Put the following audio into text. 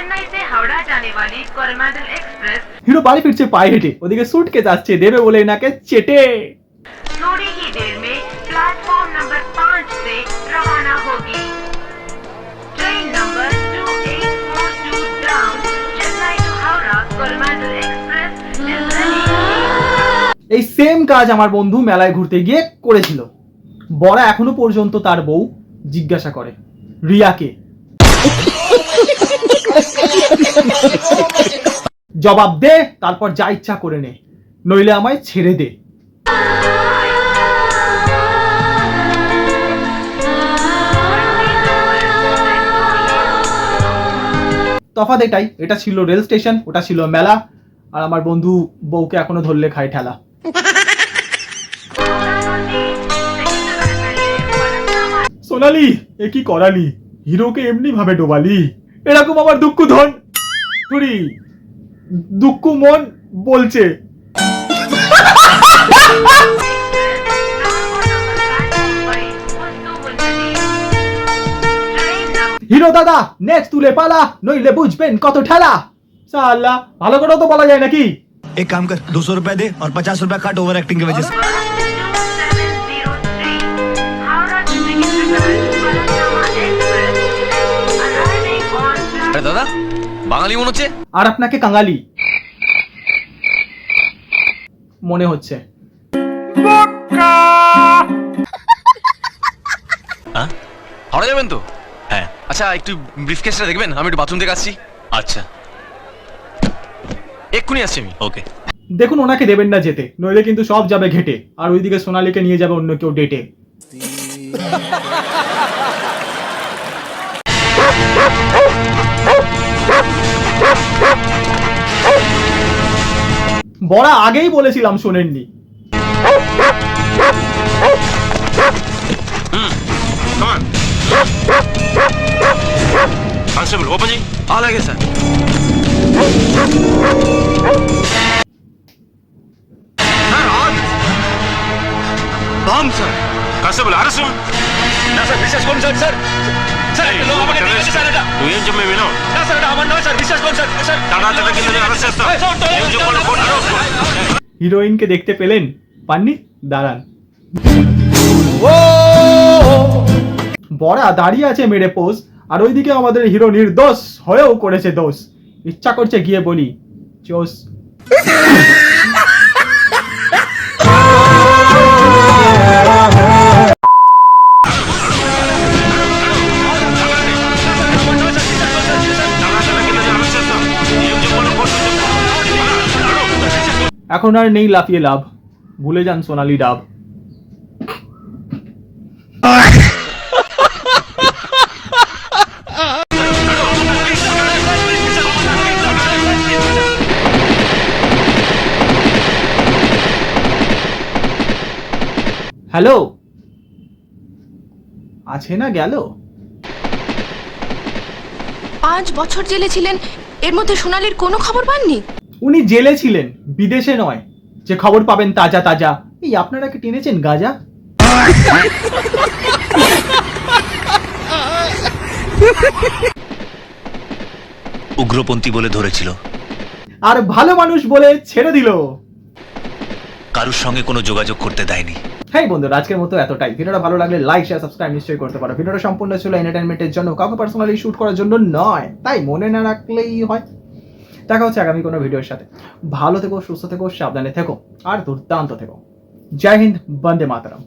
चेन्नई से हावड़ा जाने वाली कोरोमंडल एक्सप्रेस হিরো বাড়ি ফিরছে পায়ে হেঁটে, ওদিকে সুটকেস আসছে, দেবে বলে এনাকে চেটে। थोड़ी ही देर में प्लेटफॉर्म नंबर 5 से रवाना होगी। Train number 2842 down Chennai to Howrah Coromandel express is ready। এই সেম কাজ আমার বন্ধু মেলায় ঘুরতে গিয়ে করেছিল। বড়া এখনো পর্যন্ত তার বউ জিজ্ঞাসা করে, রিয়াকে? জবাব দে, তারপর যা ইচ্ছা করে নে, নইলে আমায় ছেড়ে দে। তফাৎ এটাই, এটা ছিল রেল স্টেশন, ওটা ছিল মেলা, আর আমার বন্ধু বউকে এখনো ধরলে খায় ঠেলা। সোনালি, এ কি করালি? হিরোকে এমনি ভাবে ডোবালি? এরকম আমার দুঃখ ধন তুরি দুঃখ মন বলছে। হিরো দাদা নেক্সট তুলে পালা, নইলে বুঝবেন কত ঠেলা। সাল্লা, ভালো করেও তো বলা যায় নাকি? एक काम कर, 200 रुपए दे और 50 रुपए काट ओवर एक्टिंग की वजह से। দাদা বাঙালি মনে হচ্ছে। আর আপনাকে কাঙালি মনে হচ্ছে। হাওড়া যাবেন তো? হ্যাঁ। আচ্ছা একটু ব্রিফকেসটা দেখবেন, আমি একটু বাথরুম থেকে আসছি। আচ্ছা এক্ষুনি আসছি আমি। ওকে। দেখুন ওনাকে দেবেন না যেতে, নইলে কিন্তু সব যাবে ঘেটে, আর ওইদিকে সোনালীকে নিয়ে যাবে অন্য কেউ ডেটে। বড়া আগেই বলেছিলাম, শোনেননি। কনস্টেবল ওপেন जी। అలాగే సార్। বাম স্যার। কনস্টেবল আরেস্ট না স্যার, বিশ্বাস করুন স্যার। স্যার স্যার এই লোক আমাকে নিয়ে গেছে স্যার। এটা তুই ఏం చెప్పే వినో না স্যার, এটা আমার নয় স্যার, বিশ্বাস করুন স্যার। স্যার টাটা కింద అరెస్ట్ చేస్తా। ఏం చెప్పాలో ఫోన్ అరెస్ట్। হিরোইনকে দেখতে পেলেন? পাননি? দাঁড়ান। বড়া দাঁড়িয়ে আছে মেরে পোজ, আর ওইদিকে আমাদের হিরো নির্দোষ হয়েও করেছে দোষ। ইচ্ছা করছে গিয়ে বলি চোস। এখন আর নেই লাফিয়ে লাভ, ভুলে যান সোনালি ডাব। হ্যালো, আছে না গেল? 5 বছর জেলে ছিলেন, এর মধ্যে সোনালীর কোনো খবর পাননি? উনি জেলে ছিলেন, বিদেশে নয়, যে খবর পাবেন তাজা তাজা। এই আপনারা কি টেনেছেন গাজা? উগ্রপন্থী বলে ধরেছিল, আর ভালো মানুষ বলে ছেড়ে দিল। কারুর সঙ্গে কোনো যোগাযোগ করতে দেয়নি। হ্যাঁ বন্ধুরা, আজকের মতো এতটাই। ভিডিওটা ভালো লাগলে লাইক শেয়ার সাবস্ক্রাইব নিশ্চয়ই করতে পারো। ভিডিওটা সম্পূর্ণ ছিল এন্টারটেইনমেন্টের জন্য, কাউকে পার্সোনালি শুট করার জন্য নয়, তাই মনে না রাখলেই হয়। দেখা হচ্ছে আগামী কোনো ভিডিওর সাথে। ভালো থেকো, সুস্থ থেকো, সাবধানে থেকো, আর দুর্দান্ত থেকো। জয় হিন্দ, বন্দে মাতরম।